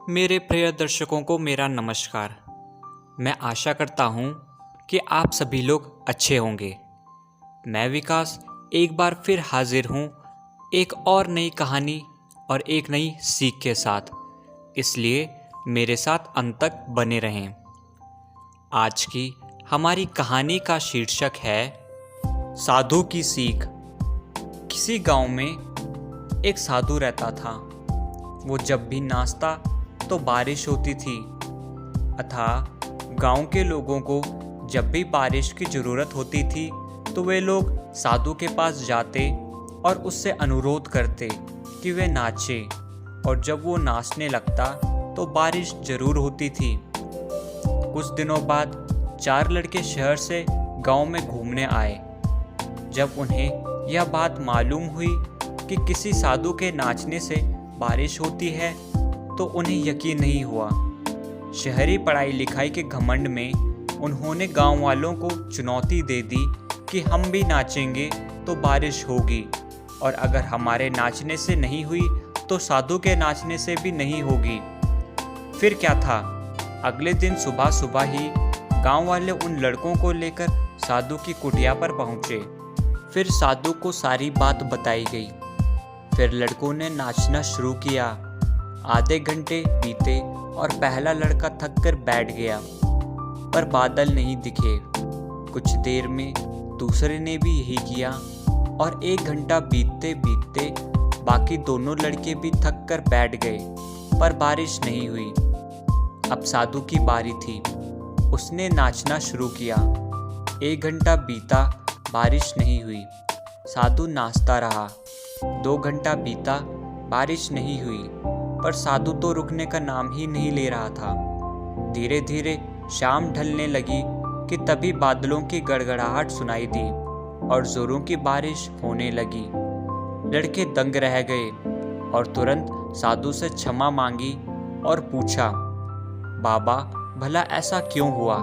मेरे प्रिय दर्शकों को मेरा नमस्कार। मैं आशा करता हूँ कि आप सभी लोग अच्छे होंगे। मैं विकास एक बार फिर हाजिर हूँ एक और नई कहानी और एक नई सीख के साथ, इसलिए मेरे साथ अंत तक बने रहें। आज की हमारी कहानी का शीर्षक है साधु की सीख। किसी गांव में एक साधु रहता था। वो जब भी नाचता तो बारिश होती थी, अतः गांव के लोगों को जब भी बारिश की ज़रूरत होती थी तो वे लोग साधु के पास जाते और उससे अनुरोध करते कि वे नाचे, और जब वो नाचने लगता तो बारिश ज़रूर होती थी। कुछ दिनों बाद 4 लड़के शहर से गांव में घूमने आए। जब उन्हें यह बात मालूम हुई कि किसी साधु के नाचने से बारिश होती है तो उन्हें यकीन नहीं हुआ। शहरी पढ़ाई लिखाई के घमंड में उन्होंने गांव वालों को चुनौती दे दी कि हम भी नाचेंगे तो बारिश होगी, और अगर हमारे नाचने से नहीं हुई तो साधु के नाचने से भी नहीं होगी। फिर क्या था, अगले दिन सुबह सुबह ही गांव वाले उन लड़कों को लेकर साधु की कुटिया पर पहुंचे। फिर साधु को सारी बात बताई गई। फिर लड़कों ने नाचना शुरू किया। आधे घंटे बीते और पहला लड़का थक कर बैठ गया, पर बादल नहीं दिखे। कुछ देर में दूसरे ने भी यही किया, और 1 घंटा बीतते बीतते बाकी दोनों लड़के भी थक कर बैठ गए, पर बारिश नहीं हुई। अब साधु की बारी थी। उसने नाचना शुरू किया। 1 घंटा बीता, बारिश नहीं हुई। साधु नाचता रहा। 2 घंटा बीता, बारिश नहीं हुई, पर साधु तो रुकने का नाम ही नहीं ले रहा था। धीरे धीरे शाम ढलने लगी कि तभी बादलों की गड़गड़ाहट सुनाई दी और जोरों की बारिश होने लगी। लड़के दंग रह गए और तुरंत साधु से क्षमा मांगी और पूछा, बाबा, भला ऐसा क्यों हुआ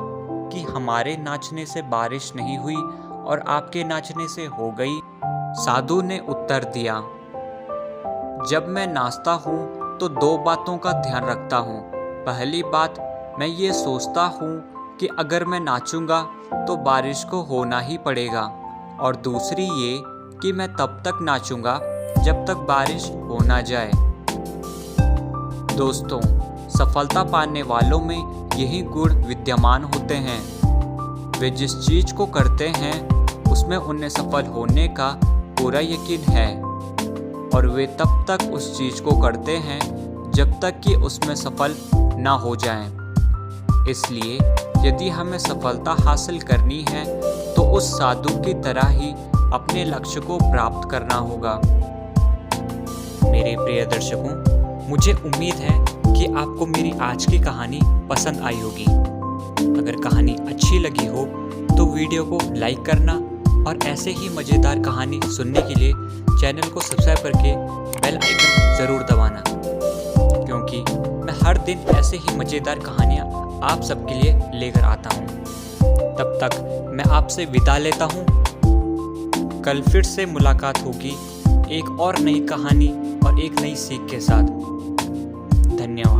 कि हमारे नाचने से बारिश नहीं हुई और आपके नाचने से हो गई? साधु ने उत्तर दिया, जब मैं नाचता हूँ तो 2 बातों का ध्यान रखता हूँ। पहली बात, मैं ये सोचता हूँ कि अगर मैं नाचूंगा तो बारिश को होना ही पड़ेगा, और दूसरी ये कि मैं तब तक नाचूंगा जब तक बारिश हो ना जाए। दोस्तों, सफलता पाने वालों में यही गुण विद्यमान होते हैं। वे जिस चीज़ को करते हैं उसमें उन्हें सफल होने का पूरा यकीन है, और वे तब तक उस चीज़ को करते हैं जब तक कि उसमें सफल ना हो जाएं। इसलिए यदि हमें सफलता हासिल करनी है तो उस साधु की तरह ही अपने लक्ष्य को प्राप्त करना होगा। मेरे प्रिय दर्शकों, मुझे उम्मीद है कि आपको मेरी आज की कहानी पसंद आई होगी। अगर कहानी अच्छी लगी हो तो वीडियो को लाइक करना, और ऐसे ही मज़ेदार कहानी सुनने के लिए चैनल को सब्सक्राइब करके बेल आइकन ज़रूर दबाना, क्योंकि मैं हर दिन ऐसे ही मज़ेदार कहानियाँ आप सबके लिए लेकर आता हूँ। तब तक मैं आपसे विदा लेता हूँ। कल फिर से मुलाकात होगी एक और नई कहानी और एक नई सीख के साथ। धन्यवाद।